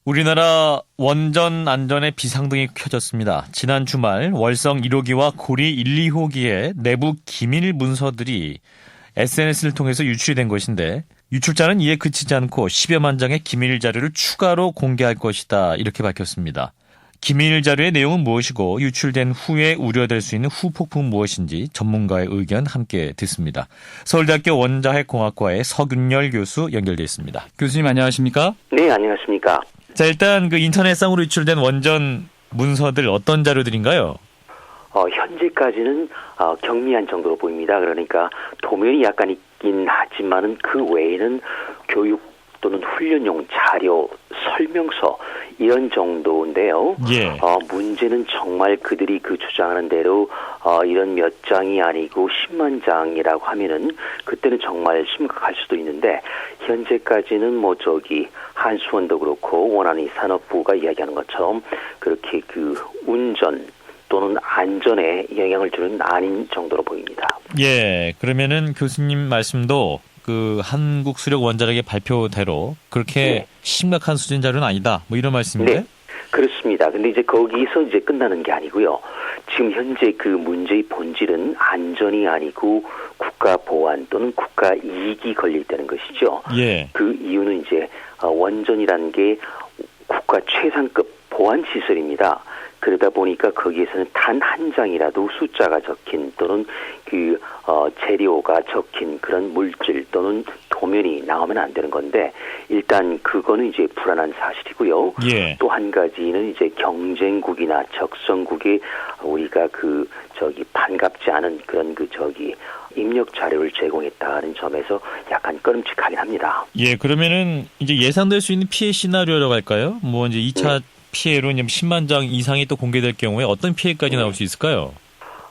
우리나라 원전 안전에 비상등이 켜졌습니다. 지난 주말 월성 1호기와 고리 1, 2호기의 내부 기밀 문서들이 SNS를 통해서 유출이 된 것인데 유출자는 이에 그치지 않고 10여만 장의 기밀 자료를 추가로 공개할 것이다. 이렇게 밝혔습니다. 기밀 자료의 내용은 무엇이고 유출된 후에 우려될 수 있는 후폭풍은 무엇인지 전문가의 의견 함께 듣습니다. 서울대학교 원자핵공학과의 서균열 교수 연결돼 있습니다. 교수님 안녕하십니까? 네, 안녕하십니까? 자, 일단 그 인터넷상으로 유출된 원전 문서들 어떤 자료들인가요? 현재까지는 경미한 정도로 보입니다. 그러니까 도면이 약간 있긴 하지만은 그 외에는 교육 또는 훈련용 자료, 설명서 이런 정도인데요. 예. 문제는 정말 그들이 주장하는 대로 이런 몇 장이 아니고 10만 장이라고 하면은 그때는 정말 심각할 수도 있는데 현재까지는 한수원도 그렇고 원안위 산업부가 이야기하는 것처럼 그렇게 운전 또는 안전에 영향을 주는 아닌 정도로 보입니다. 예, 그러면은 교수님 말씀도 한국수력원자력의 발표대로 그렇게 네. 심각한 수준 자료는 아니다. 이런 말씀인데? 네, 그렇습니다. 근데 거기서 끝나는 게 아니고요. 지금 현재 문제의 본질은 안전이 아니고 국가 보안 또는 국가 이익이 걸려있다는 것이죠. 예. 그 이유는 원전이라는 게 국가 최상급 보안 시설입니다. 그러다 보니까 거기에서는 단 한 장이라도 숫자가 적힌 또는 재료가 적힌 그런 물질 또는 도면이 나오면 안 되는 건데 일단 그거는 불안한 사실이고요. 예. 또 한 가지는 경쟁국이나 적성국에 우리가 반갑지 않은 그런 입력 자료를 제공했다는 점에서 약간 꺼림칙하긴 합니다. 예, 그러면은 예상될 수 있는 피해 시나리오라고 할까요? 2차 피해로 10만 장 이상이 또 공개될 경우에 어떤 피해까지 나올 수 있을까요?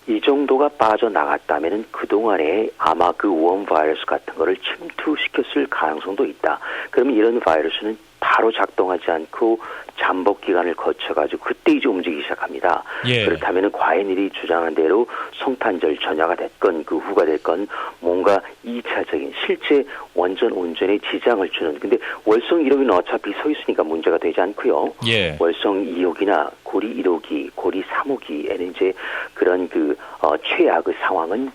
이 정도가 빠져나갔다면 그동안에 아마 웜 바이러스 같은 거를 침투시켰을 가능성도 있다. 그러면 이런 바이러스는 바로 작동하지 않고 잠복 기간을 거쳐가지고 그때 움직이기 시작합니다. 예. 그렇다면 과연일이 주장한 대로 성탄절 전야가 됐건 그 후가 됐건 뭔가 2차적인 실제 원전 운전에 지장을 주는 근데 월성 1호기는 어차피 서 있으니까 문제가 되지 않고요. 예. 월성 2호기나 고리 1호기, 고리 3호기에는 그런 최악의 상황은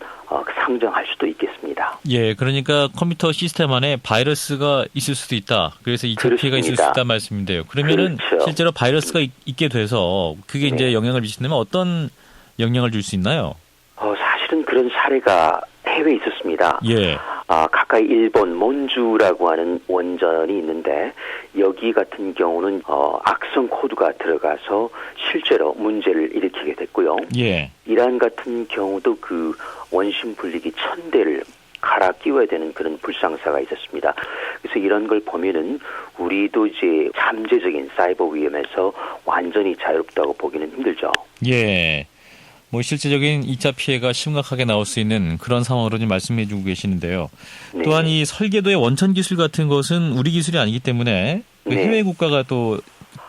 상정할 수도 있겠습니다. 예, 그러니까 컴퓨터 시스템 안에 바이러스가 있을 수도 있다. 그래서 2차 그렇습니다. 피해가 있을 수 있다는 말씀인데요. 그러면은 그렇죠. 실제로 바이러스가 있게 돼서 그게 네. 영향을 미친다면 어떤 영향을 줄 수 있나요? 사실은 그런 사례가 해외에 있었습니다. 예. 가까이 일본 몬주라고 하는 원전이 있는데 여기 같은 경우는 악성 코드가 들어가서 실제로 문제를 일으키게 됐고요. 예. 이란 같은 경우도 원심 분리기 1000대를 갈아 끼워야 되는 그런 불상사가 있었습니다. 그래서 이런 걸 보면은 우리도 잠재적인 사이버 위험에서 완전히 자유롭다고 보기는 힘들죠. 예. 실질적인 2차 피해가 심각하게 나올 수 있는 그런 상황으로 말씀해 주고 계시는데요. 네. 또한 이 설계도의 원천 기술 같은 것은 우리 기술이 아니기 때문에 네. 해외 국가가 또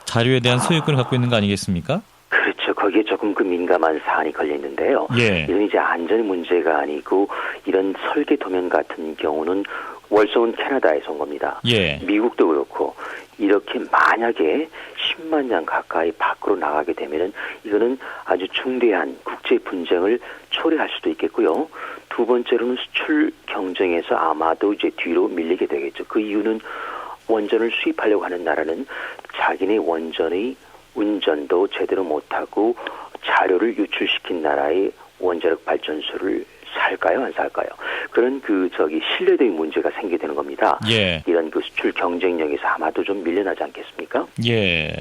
자료에 대한 소유권을 갖고 있는 거 아니겠습니까? 그렇죠. 거기에 조금 민감한 사안이 걸려 있는데요. 예. 이런 안전 문제가 아니고 이런 설계 도면 같은 경우는 월성은 캐나다에서 온 겁니다. 예. 미국도 그렇고 이렇게 만약에 10만 장 가까이 밖으로 나가게 되면은 이거는 아주 중대한 국제 분쟁을 초래할 수도 있겠고요. 두 번째로는 수출 경쟁에서 아마도 뒤로 밀리게 되겠죠. 그 이유는 원전을 수입하려고 하는 나라는 자기네 원전의 운전도 제대로 못하고 자료를 유출시킨 나라의 원자력 발전소를 살까요, 안 살까요? 그런 신뢰도의 문제가 생기게 되는 겁니다. 예. 이런 수출 경쟁력에서 아마도 좀 밀려나지 않겠습니까? 예.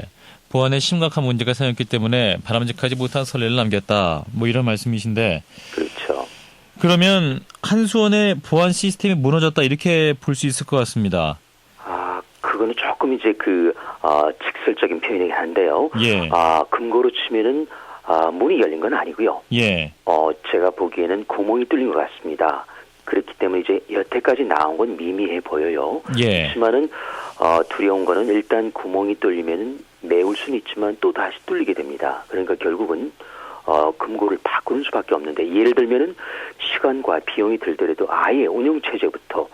보안에 심각한 문제가 생겼기 때문에 바람직하지 못한 선례를 남겼다. 이런 말씀이신데. 그렇죠. 그러면 한수원의 보안 시스템이 무너졌다 이렇게 볼 수 있을 것 같습니다. 그거는 조금 직설적인 표현이긴 한데요. 예. 근거로 치면은 문이 열린 건 아니고요. 예. 제가 보기에는 구멍이 뚫린 것 같습니다. 그렇기 때문에 여태까지 나온 건 미미해 보여요. 예. 하지만은 두려운 거는 일단 구멍이 뚫리면은 메울 수는 있지만 또 다시 뚫리게 됩니다. 그러니까 결국은 금고를 바꾸는 수밖에 없는데 예를 들면은 시간과 비용이 들더라도 아예 운영 체제부터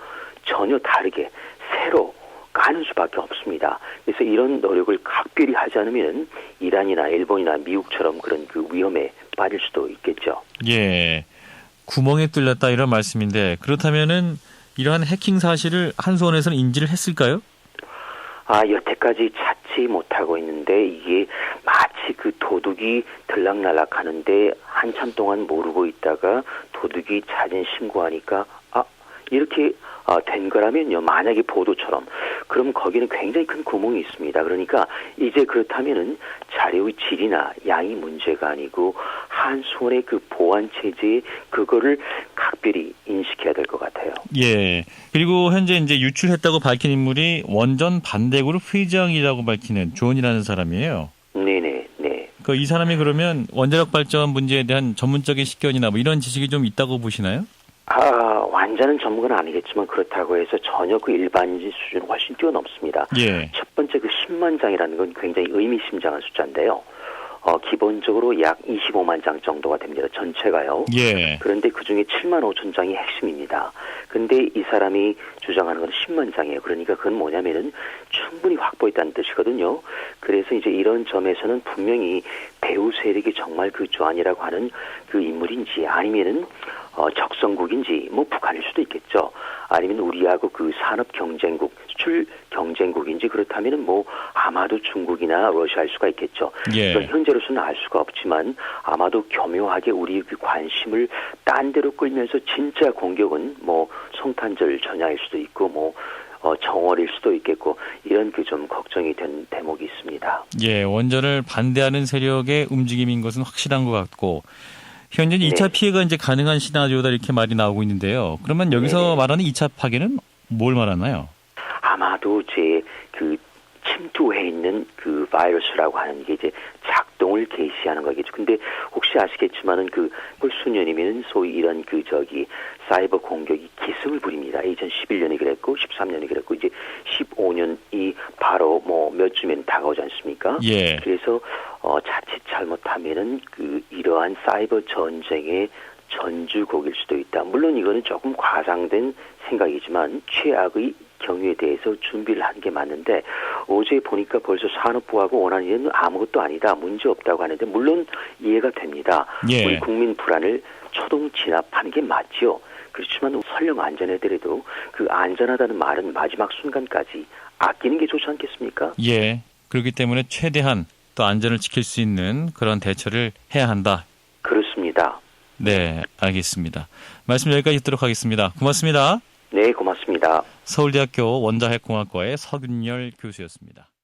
전혀 다르게 새로 많은 수밖에 없습니다. 그래서 이런 노력을 각별히 하지 않으면 이란이나 일본이나 미국처럼 그런 그 위험에 빠질 수도 있겠죠. 예. 구멍에 뚫렸다 이런 말씀인데 그렇다면은 이러한 해킹 사실을 한수원에서는 인지를 했을까요? 여태까지 찾지 못하고 있는데 이게 마치 그 도둑이 들락날락 하는데 한참 동안 모르고 있다가 도둑이 자진 신고하니까 이렇게 된 거라면요. 만약에 보도처럼 그럼 거기는 굉장히 큰 구멍이 있습니다. 그러니까 이제 그렇다면은 자료의 질이나 양이 문제가 아니고 한수원의 그 보안 체제에 그거를 각별히 인식해야 될 것 같아요. 예. 그리고 현재 이제 유출했다고 밝힌 인물이 원전 반대그룹 회장이라고 밝히는 존이라는 사람이에요. 네네. 이 사람이 그러면 원자력 발전 문제에 대한 전문적인 식견이나 뭐 이런 지식이 좀 있다고 보시나요? 완전한 전문가는 아니겠지만 그렇다고 해서 전혀 그 일반인 수준은 훨씬 뛰어넘습니다. 예. 첫 번째 그 10만 장이라는 건 굉장히 의미심장한 숫자인데요. 기본적으로 약 25만 장 정도가 됩니다. 전체가요. 예. 그런데 그중에 7만 5천 장이 핵심입니다. 근데 이 사람이 주장하는 건 10만 장이에요. 그러니까 그건 뭐냐면은 충분히 확보했다는 뜻이거든요. 그래서 이제 이런 점에서는 분명히 배후 세력이 정말 그 조안이라고 하는 그 인물인지 아니면은 적성국인지 뭐 북한일 수도 있겠죠. 아니면 우리하고 그 산업 경쟁국, 수출 경쟁국인지 그렇다면은 뭐 아마도 중국이나 러시아일 수가 있겠죠. 예. 현재로서는 알 수가 없지만 아마도 교묘하게 우리의 그 관심을 딴 데로 끌면서 진짜 공격은 뭐 성탄절 전야일 수도 있고 뭐 정월일 수도 있겠고 이런 그 좀 걱정이 된 대목이 있습니다. 예, 원전을 반대하는 세력의 움직임인 것은 확실한 것 같고 현재 2차 피해가 이제 가능한 시나리오다 이렇게 말이 나오고 있는데요. 그러면 여기서 말하는 2차 파괴는 뭘 말하나요? 아마도 제 그 침투해 있는 그 바이러스라고 하는 게 이제 작동을 개시하는 거겠죠. 근데 혹시 아시겠지만은 그 수년이면 소위 이런 사이버 공격이 기승을 부립니다. 2011년이 그랬고 13년이 그랬고 이제 15년이 바로 뭐 몇 주면 다가오지 않습니까? 예. 그래서 자칫 잘못하면은 이러한 사이버 전쟁의 전주곡일 수도 있다. 물론 이거는 조금 과장된 생각이지만 최악의 경우에 대해서 준비를 한 게 맞는데 어제 보니까 벌써 산업부하고 원하는 일은 아무것도 아니다. 문제 없다고 하는데 물론 이해가 됩니다. 예. 우리 국민 불안을 초동 진압하는 게 맞죠. 그렇지만 설령 안전하더라도 그 안전하다는 말은 마지막 순간까지 아끼는 게 좋지 않겠습니까? 예. 그렇기 때문에 최대한 또 안전을 지킬 수 있는 그런 대처를 해야 한다. 그렇습니다. 네, 알겠습니다. 말씀 여기까지 듣도록 하겠습니다. 고맙습니다. 네, 고맙습니다. 서울대학교 원자핵공학과의 서균열 교수였습니다.